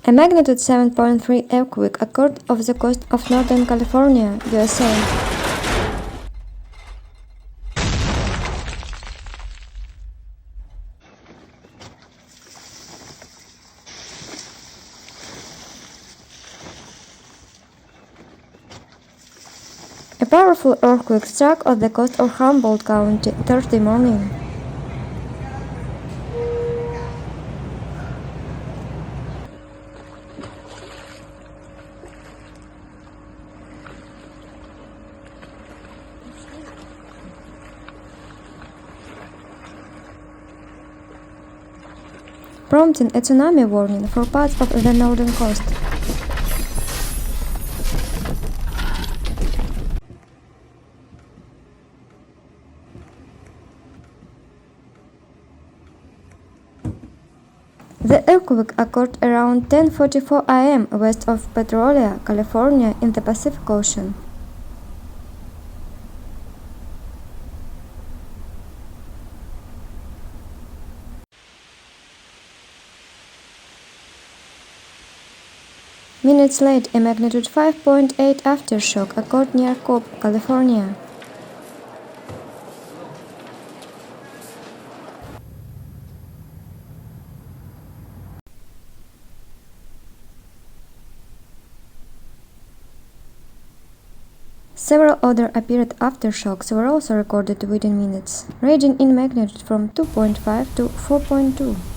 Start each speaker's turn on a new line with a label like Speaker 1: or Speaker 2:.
Speaker 1: A magnitude 7.3 earthquake occurred off the coast of Northern California, USA. A powerful earthquake struck off the coast of Humboldt County Thursday morning. Prompting a tsunami warning for parts of the northern coast. The earthquake occurred around 10:44 am west of Petrolia, California, in the Pacific Ocean. Minutes late, a magnitude 5.8 aftershock occurred near Cobb, California. Several other apparent aftershocks were also recorded within minutes, ranging in magnitude from 2.5 to 4.2.